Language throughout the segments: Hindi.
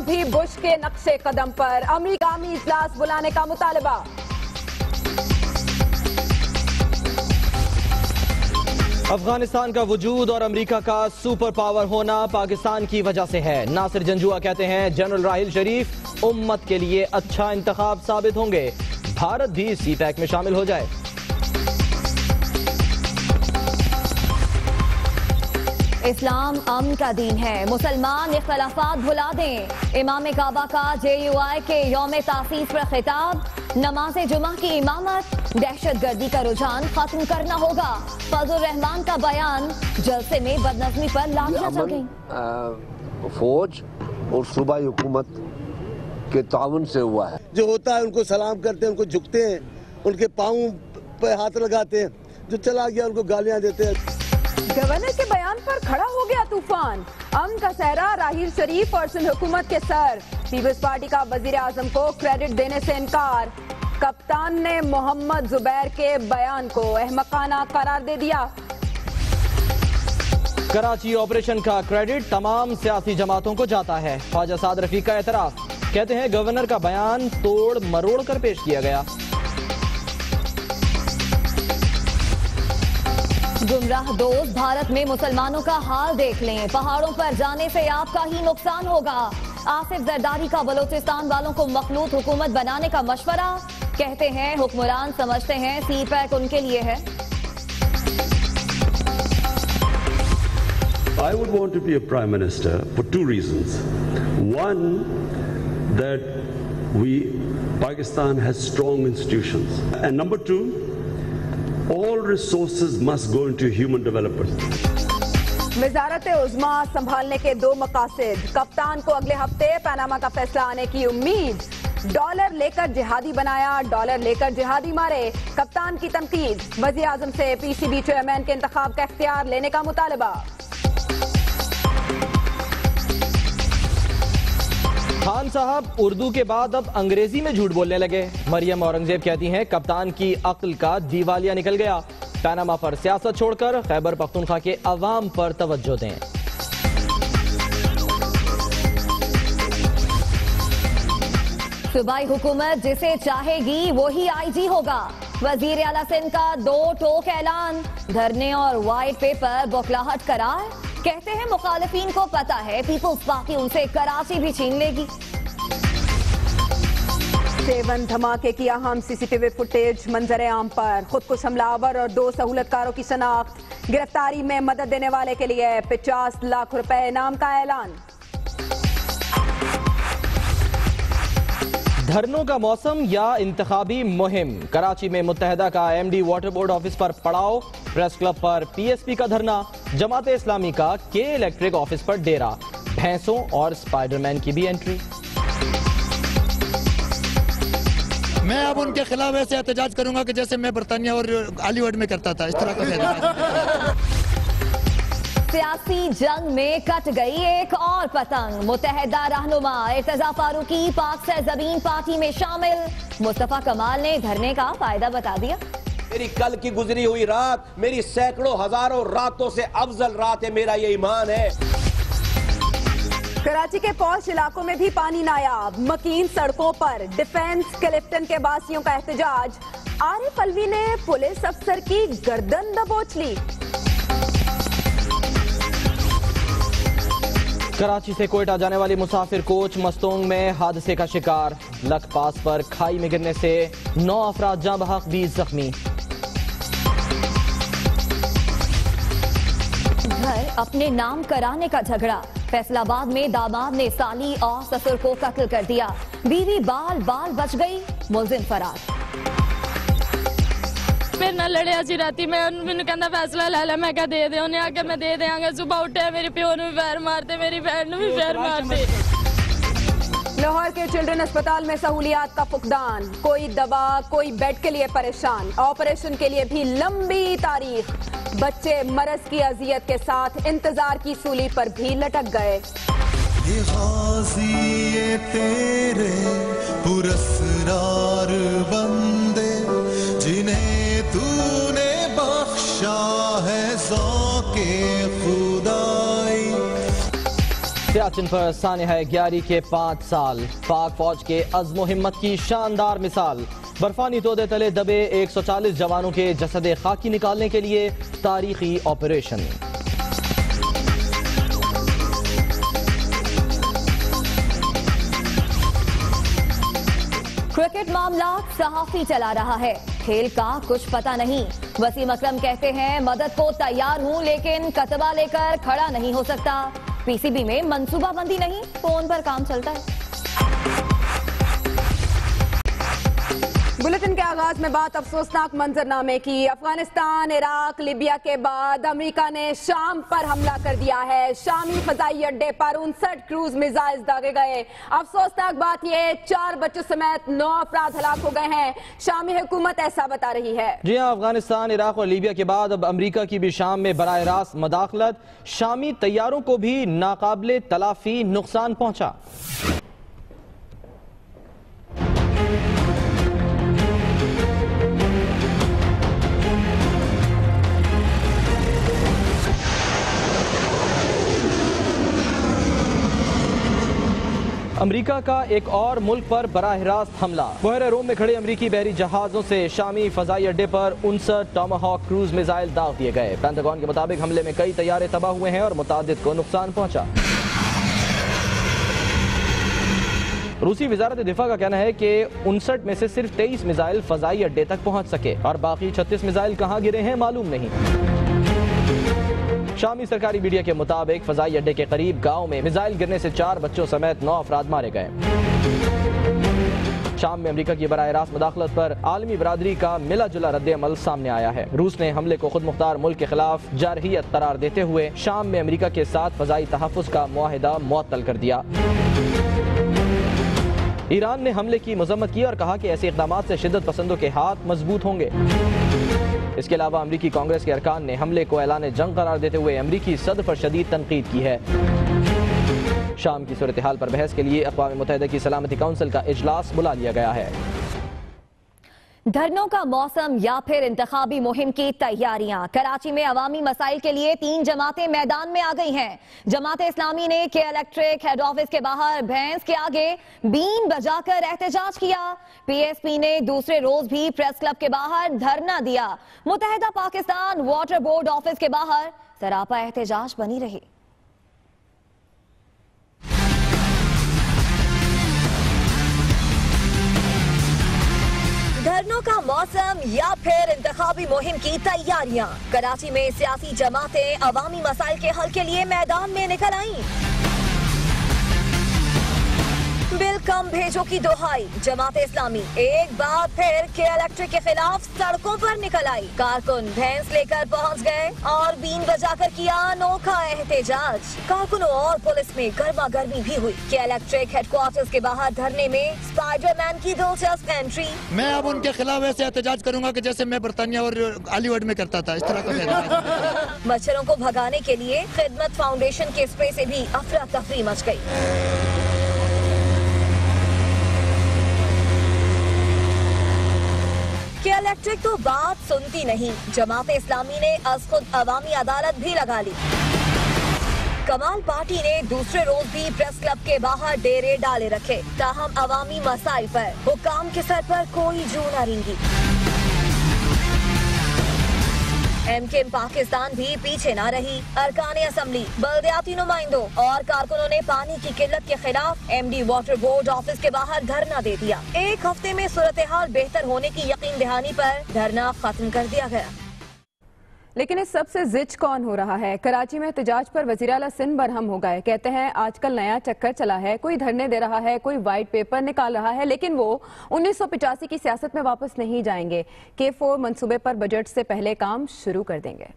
भी बुश के नक्शे कदम पर, अमेरिका में इजलास बुलाने का मुतालबा। अफगानिस्तान का वजूद और अमेरिका का सुपर पावर होना पाकिस्तान की वजह से है। नासिर जंजुआ कहते हैं जनरल राहिल शरीफ उम्मत के लिए अच्छा इंतखाब साबित होंगे। भारत भी सीपैक में शामिल हो जाए। इस्लाम अमन का दीन है, मुसलमान इख्तलाफात भुला दें। इमाम काबा का JUI के यौम तासीस पर खिताब, नमाज जुमा की इमामत, दहशतगर्दी का रुझान खत्म करना होगा। फजल रहमान का बयान, जलसे में बदनज़मी पर लाठियां चल गई। फौज और सूबाई हुकूमत के ताउन से हुआ है। जो होता है उनको सलाम करते हैं, उनको झुकते हैं, उनके पाँव पे हाथ लगाते हैं। जो चला गया उनको गालियां देते हैं। गवर्नर के बयान पर खड़ा हो गया तूफान, अमन का सहरा राहिल शरीफ और सिंध हुकूमत के सर। पीपल्स पार्टी का वजीर आजम को क्रेडिट देने से इनकार। कप्तान ने मोहम्मद जुबैर के बयान को अहमकाना करार दे दिया। कराची ऑपरेशन का क्रेडिट तमाम सियासी जमातों को जाता है। ख्वाजा साद रफीक का एतराफ, कहते हैं गवर्नर का बयान तोड़ मरोड़ कर पेश किया गया। गुमराह दोस्त, भारत में मुसलमानों का हाल देख लें। पहाड़ों पर जाने से आपका ही नुकसान होगा। आसिफ जरदारी का बलोचिस्तान वालों को मखलूत हुकूमत बनाने का मशवरा, कहते हैं हुक्मरान समझते हैं सीपैक उनके लिए है। I would want to be a prime minister for two reasons. One, that Pakistan has strong institutions, and number two, all resources must go into human development. वज़ारत-ए-उज़्मा संभालने के दो मकासद, कप्तान को अगले हफ्ते पनामा का फैसला आने की उम्मीद। डॉलर लेकर जिहादी बनाया, डॉलर लेकर जिहादी मारे, कप्तान की तनकीद। वज़ीर आज़म से PCB चेयरमैन के इंतखाब का इख्तियार लेने का मुतालबा। खान साहब उर्दू के बाद अब अंग्रेजी में झूठ बोलने लगे। मरियम औरंगजेब कहती हैं कप्तान की अक्ल का दीवालिया निकल गया। पनामा पर सियासत छोड़कर खैबर पख्तूनख्वा के अवाम पर तवज्जो दें। सूबाई हुकूमत जिसे चाहेगी वही IG होगा। वजीर आला सिंध का 2 टोक ऐलान, धरने और व्हाइट पेपर बौखलाहट करार। कहते हैं मुखालिफिन को पता है पीपल्स पार्टी उनसे कराची भी छीन लेगी। 7 धमाके की अहम CCTV फुटेज मंजर आम पर। खुदकुश हमलावर और 2 सहूलतकारों की शनाख्त। गिरफ्तारी में मदद देने वाले के लिए 50 लाख रुपए इनाम का ऐलान। धरनों का मौसम या इंतखाबी मुहिम, कराची में मुत्तहदा का MD वाटर बोर्ड ऑफिस पर पड़ाव। प्रेस क्लब पर PSP का धरना। जमाते इस्लामी का K इलेक्ट्रिक ऑफिस पर डेरा। भैंसों और स्पाइडरमैन की भी एंट्री। मैं अब उनके खिलाफ ऐसे एहतजाज करूंगा कि जैसे मैं बरतानिया और हॉलीवुड में करता था, इस तरह का। सियासी जंग में कट गई एक और पतंग। मुत्तहदा रहनुमा इर्तजा फारूकी पाक से जमीन पार्टी में शामिल। मुस्तफा कमाल ने धरने का फायदा बता दिया। मेरी कल की गुजरी हुई रात मेरी सैकड़ों हजारों रातों से अफजल रात है, मेरा ये ईमान है। कराची के पौष इलाकों में भी पानी नायाब। मकीन सड़कों पर डिफेंस क्लिफ्टन के बासियों का एहतजाज। आरिफ अलवी ने पुलिस अफसर की गर्दन दबोच ली। कराची से कोयटा जाने वाली मुसाफिर कोच मस्तोंग में हादसे का शिकार। लख पास पर खाई में गिरने से 9 अफराद जाँ बहक, 20 जख्मी। घर अपने नाम कराने का झगड़ा। फैसलाबाद में दामाद ने साली और ससुर को कत्ल कर दिया। बीवी बाल बाल बच गई, मुलजिम फरार। फिर ना लड़े असी राती मैंने कहना फैसला लै लै, मैं क्या दे दे, उन्हें आके मैं दे देंगे। सुबह उठे मेरे प्यो ने भी पैर मारते, मेरी बहन ने भी पैर मारते। लाहौर के चिल्ड्रन अस्पताल में सहूलियात का फुकदान। कोई दवा कोई बेड के लिए परेशान। ऑपरेशन के लिए भी लंबी तारीख। बच्चे मरज की अजियत के साथ इंतजार की सूली पर भी लटक गए। ये तेरे पुरस्कार बंदे जिन्हें तूने बख्शा है ज़ौक़े खुदाई। सियाचिन पर सानिया ग्यारी के 5 साल, पाक फौज के अज़्म हिम्मत की शानदार मिसाल। बर्फानी तोदे तले दबे 140 जवानों के जसद खाकी निकालने के लिए तारीखी ऑपरेशन। क्रिकेट मामला सहाफी चला रहा है, खेल का कुछ पता नहीं। वसीम अकरम कहते हैं मदद को तैयार हूं लेकिन कतबा लेकर खड़ा नहीं हो सकता। पीसीबी में मंसूबाबंदी नहीं, फोन पर काम चलता है। बुलेटिन के आगाज में बात अफसोसनाक मंजरनामे की। अफगानिस्तान, इराक, लीबिया के बाद अमेरिका ने शाम पर हमला कर दिया है। शामी फजाई अड्डे पर 59 क्रूज मिसाइल दागे गए। अफसोसनाक बात यह, 4 बच्चों समेत 9 अफराद हलाक हो गए हैं। शामी हुकूमत ऐसा बता रही है। जी हाँ, अफगानिस्तान, इराक और लीबिया के बाद अब अमेरिका की भी शाम में बराह रास्त मदाखलत। शामी तैयारों को भी नाकाबिले तलाफी नुकसान पहुंचा। अमेरिका का एक और मुल्क पर बराह रास्त हमला। बहरे रोम में खड़े अमेरिकी बहरी जहाजों से शामी फजाई अड्डे पर 59 टॉमाहॉक क्रूज मिसाइल दाग दिए गए। पेंटागन के मुताबिक हमले में कई तैयारे तबाह हुए हैं और मुतादिद को नुकसान पहुंचा। रूसी वजारत दिफा का कहना है कि 59 में से सिर्फ 23 मिसाइल फजाई अड्डे तक पहुंच सके और बाकी 36 मिसाइल कहां गिरे हैं मालूम नहीं। शामी सरकारी मीडिया के मुताबिक फजाई अड्डे के करीब गांव में मिसाइल गिरने से 4 बच्चों समेत 9 अफराद मारे गए। शाम में अमेरिका की बराह रास्त मुदाखलत पर आलमी बरादरी का मिला जुला रद्द अमल सामने आया है। रूस ने हमले को खुद मुख्तार मुल्क के खिलाफ जारहियत करार देते हुए शाम में अमेरिका के साथ फजाई तहफ़्फ़ुज़ का मुआहिदा मुअत्तल कर दिया। ईरान ने हमले की मजम्मत की और कहा कि ऐसे इक़दामात से शिद्दत पसंदों के हाथ मजबूत होंगे। इसके अलावा अमरीकी कांग्रेस के अरकान ने हमले को ऐलान जंग करार देते हुए अमरीकी सदर पर शदीद तनकीद की है। शाम की सूरत हाल पर बहस के लिए अक़वाम मुत्तहिदा की सलामती काउंसिल का इजलास बुला लिया गया है। धरनों का मौसम या फिर इंतखाबी मुहिम की तैयारियां। कराची में अवामी मसाइल के लिए 3 जमातें मैदान में आ गई हैं। जमात इस्लामी ने के इलेक्ट्रिक हेड ऑफिस के बाहर भैंस के आगे बीन बजाकर एहतजाज किया। पीएसपी ने दूसरे रोज भी प्रेस क्लब के बाहर धरना दिया। मुत्तहिदा पाकिस्तान वाटर बोर्ड ऑफिस के बाहर सरापा एहतजाज बनी रही। धरनों का मौसम या फिर इंतखाबी मुहिम की तैयारियां। कराची में सियासी जमातें अवामी मसाइल के हल के लिए मैदान में निकल आईं। बिल कम भेजो की दुहाई। जमात इस्लामी एक बार फिर के इलेक्ट्रिक के खिलाफ सड़कों पर निकल आई। कारकुन भैंस लेकर पहुंच गए और बीन बजाकर किया अनोखा एहतजाज। कारकुनों और पुलिस में गर्मा गर्मी भी हुई। के इलेक्ट्रिक हेडक्वार्टर्स के बाहर धरने में स्पाइडरमैन की दिलचस्प एंट्री। मैं अब उनके खिलाफ ऐसे एहतजाज करूंगा कि जैसे मैं बरतानिया और हॉलीवुड में करता था, इस तरह का। मच्छरों को भगाने के लिए खिदमत फाउंडेशन के स्प्रे से भी अफरा तफरी मच गई। के इलेक्ट्रिक तो बात सुनती नहीं। जमात इस्लामी ने अज खुद अवामी अदालत भी लगा ली। कमाल पार्टी ने दूसरे रोज भी प्रेस क्लब के बाहर डेरे डाले रखे। ताहम अवामी मसाइल पर हुक्काम के सर पर कोई जू न रेंगी। एमकेएम पाकिस्तान भी पीछे न रही। अरकान असम्बली, बल्दियाती नुमाइंदों और कारकुनों ने पानी की किल्लत के खिलाफ एमडी वाटर बोर्ड ऑफिस के बाहर धरना दे दिया। 1 हफ्ते में सूरत हाल बेहतर होने की यकीन दहानी पर धरना खत्म कर दिया गया। लेकिन इस सबसे जिच कौन हो रहा है? कराची में एहतजाज पर वज़ीर आला सिंध बरहम हो गए। कहते हैं आजकल नया चक्कर चला है, कोई धरने दे रहा है, कोई व्हाइट पेपर निकाल रहा है, लेकिन वो 1985 की सियासत में वापस नहीं जाएंगे। K4 मंसूबे पर बजट से पहले काम शुरू कर देंगे।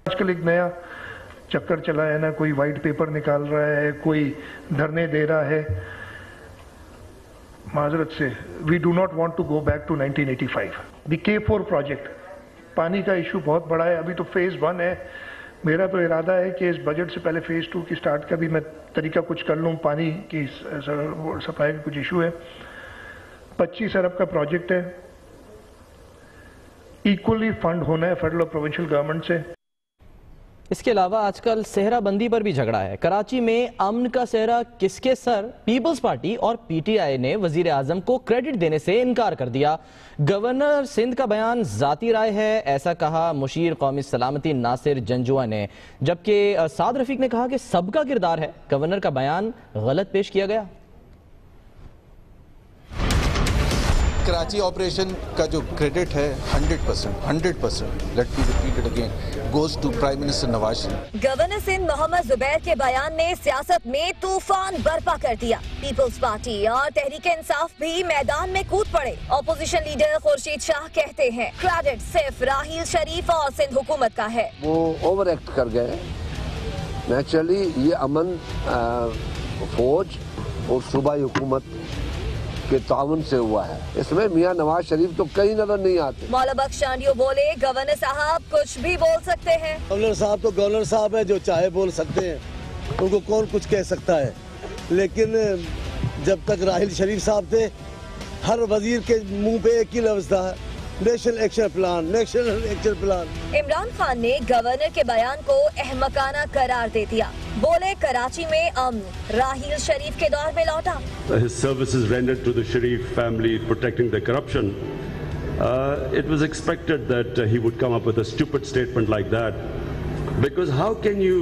आजकल एक नया चक्कर चला है ना, कोई व्हाइट पेपर निकाल रहा है, कोई धरने दे रहा है। माजरत से, we do not want to go back to 1985। The K4 project, पानी का इशू बहुत बड़ा है। अभी तो फेज 1 है। मेरा तो इरादा है कि इस बजट से पहले फेज 2 की स्टार्ट का भी मैं तरीका कुछ कर लूँ। पानी की सप्लाई का कुछ इशू है। 25 अरब का प्रोजेक्ट है। इक्वली फंड होना है फेडरल और प्रोविंशियल गवर्नमेंट से। इसके अलावा आजकल सेहराबंदी पर भी झगड़ा है। कराची में अमन का सेहरा किसके सर? पीपल्स पार्टी और पीटीआई ने वजीर आजम को क्रेडिट देने से इनकार कर दिया। गवर्नर सिंध का बयान जाती राय है, ऐसा कहा मुशीर कौमी सलामती नासिर जंजुआ ने, जबकि साद रफीक ने कहा कि सबका किरदार है, गवर्नर का बयान गलत पेश किया गया। कराची ऑपरेशन का जो क्रेडिट है 100% let me repeat it again goes to prime minister Nawaz Sharif. Governor Sindh Mohammad Zubair के बयान ने सियासत में तूफान बर्पा कर दिया। पीपल्स पार्टी और तहरीक इंसाफ भी मैदान में कूद पड़े। ऑपोजिशन लीडर खुर्शीद शाह कहते हैं क्रेडिट सिर्फ राहील शरीफ और सिंध हुकूमत का है। वो ओवर एक्ट कर गए। नेचुरली ये अमन फौज और सूबाई हुकूमत के ताउन से हुआ है, इसमें मियां नवाज शरीफ तो कहीं नजर नहीं आते। मौला बख्श चांडियो बोले गवर्नर साहब कुछ भी बोल सकते हैं। गवर्नर साहब तो गवर्नर साहब है, जो चाहे बोल सकते हैं, उनको कौन कुछ कह सकता है। लेकिन जब तक राहील शरीफ साहब थे, हर वजीर के मुंह पे एक ही लफ्ज था, national action plan, national action plan. Imran Khan ने गवर्नर के बयान को अहमकाना करार दे दिया। बोले कराची में अमन राहील शरीफ के दौर में लौटा। His services rendered to the Sharif family protecting the corruption. It was expected that he would come up with a stupid statement like that, because how can you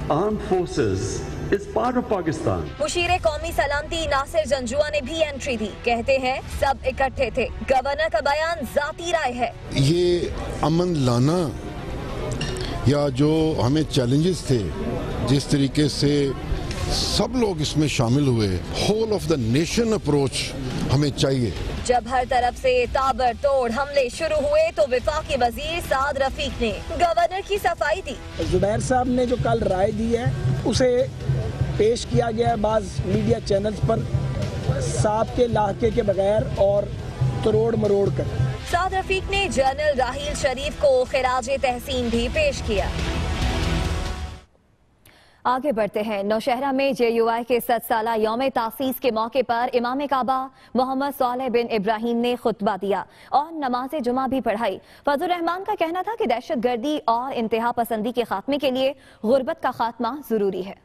armed forces is part of Pakistan. Musheer कौमी सलामती नासिर जंजुआ ने भी एंट्री दी। कहते हैं सब इकट्ठे थे, गवर्नर का बयान जाती राय है। ये अमन लाना या जो हमें चैलेंजेस थे, जिस तरीके से सब लोग इसमें शामिल हुए, whole of the nation approach हमें चाहिए। जब हर तरफ से ताबड़तोड़ हमले शुरू हुए तो वफाकी वजीर साद रफीक ने गवर्नर की सफाई दी। जुबैर साहब ने जो कल राय दी है उसे पेश किया गया है बाज मीडिया चैनल्स पर सांप के लाके के बगैर और तरोड़ मरोड़ कर। साद रफीक ने जनरल राहील शरीफ को खिराज तहसीन भी पेश किया। आगे बढ़ते हैं। नौशहरा में JUI के 7 साला यौम तासीस के मौके पर इमाम काबा मोहम्मद सालेह बिन इब्राहीम ने खुतबा दिया और नमाज जुमा भी पढ़ाई। फजल रहमान का कहना था कि दहशतगर्दी और इंतहा पसंदी के खात्मे के लिए गुर्बत का खात्मा जरूरी है।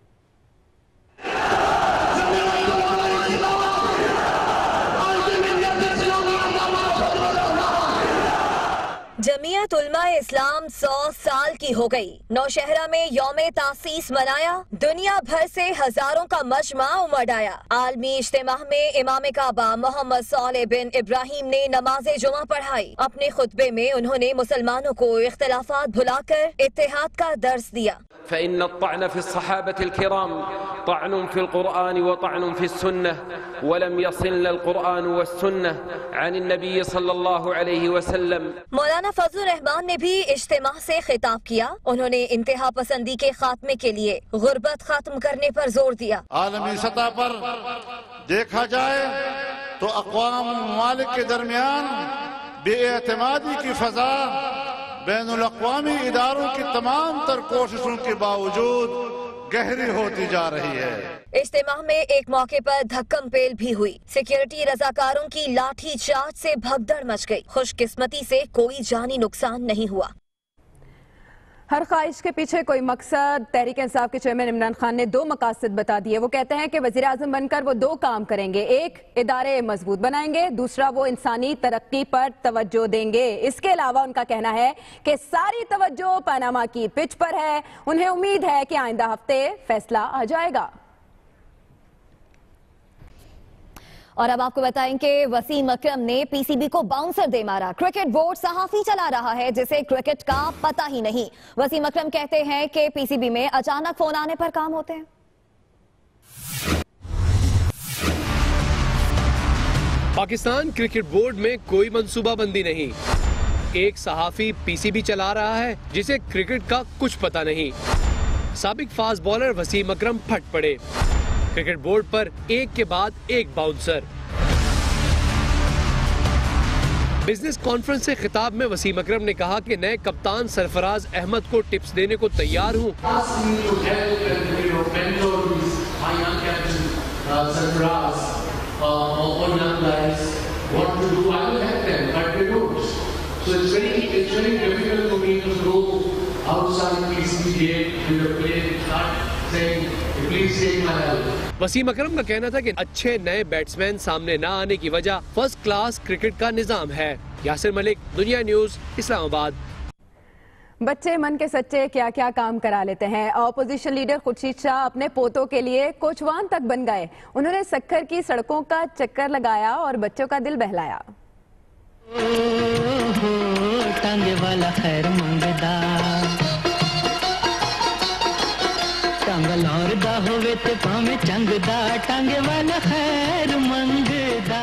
जमीयत उलमा इस्लाम 100 साल की हो गई। नौशहरा में यौम तासीस मनाया, दुनिया भर से हजारों का मजमा उमड़ आया। आलमी इज्तिमा में इमाम काबा मोहम्मद सालेह बिन इब्राहीम ने नमाज जुमा पढ़ाई। अपने खुतबे में उन्होंने मुसलमानों को इख्तिलाफात भुलाकर इत्तेहाद का दर्स दिया। फ़इन्न अत्तअन फ़ि अस्सहाबतिल किराम तअनुन फ़िल क़ुरआन व तअनुन फ़िस सुन्नह व लम यसिल अल क़ुरआन व सुन्नह अन नबी सल्लल्लाहु अलैहि वसल्लम। मौलाना फजल रहमान ने भी इज्तिमा से खिताब किया। उन्होंने इंतहा पसंदी के खात्मे के लिए गुर्बत खत्म करने पर जोर दिया। आलमी सतह पर देखा जाए तो अक़वाम ममालिक के दरमियान बेएतमादी की फजा बैनुल अक़वामी इदारों की तमाम तर कोशिशों के बावजूद गहरी होती जा रही है। इज्तिमा में एक मौके पर धक्कम पेल भी हुई। सिक्योरिटी रजाकारों की लाठी चार्ज से भगदड़ मच गई। खुशकिस्मती से कोई जानी नुकसान नहीं हुआ। हर ख्वाहिश के पीछे कोई मकसद। तहरीक इंसाफ के चेयरमैन इमरान खान ने 2 मकासद बता दिए। वो कहते हैं कि वजीर आजम बनकर वो 2 काम करेंगे, एक इदारे मजबूत बनाएंगे, दूसरा वो इंसानी तरक्की पर तवज्जो देंगे। इसके अलावा उनका कहना है कि सारी तवज्जो पनामा की पिच पर है। उन्हें उम्मीद है कि आइंदा हफ्ते फैसला आ जाएगा। और अब आपको बताएं कि वसीम अकरम ने PCB को बाउंसर दे मारा। क्रिकेट बोर्ड सहाफी चला रहा है जिसे क्रिकेट का पता ही नहीं। वसीम अकरम कहते हैं कि PCB में अचानक फोन आने पर काम होते हैं। पाकिस्तान क्रिकेट बोर्ड में कोई मंसूबाबंदी नहीं। एक सहाफी PCB चला रहा है जिसे क्रिकेट का कुछ पता नहीं। साबिक फास्ट बॉलर वसीम अकरम फट पड़े। क्रिकेट बोर्ड पर एक के बाद एक बाउंसर। बिजनेस कॉन्फ्रेंस से खिताब में वसीम अकरम ने कहा कि नए कप्तान सरफराज अहमद को टिप्स देने को तैयार हूं। वसीम अकरम का कहना था कि अच्छे नए बैट्समैन सामने न आने की वजह फर्स्ट क्लास क्रिकेट का निजाम है। यासिर मलिक, दुनिया न्यूज, इस्लामाबाद। बच्चे मन के सच्चे क्या क्या काम करा लेते हैं। ऑपोजिशन लीडर खुर्शीद शाह अपने पोतों के लिए कोचवान तक बन गए। उन्होंने सक्खर की सड़कों का चक्कर लगाया और बच्चों का दिल बहलाया। टांगे वाला खैर मंगदा, टांगल और दा होवे ते पावे चंगदा, टांगे वाला खैर मंगदा।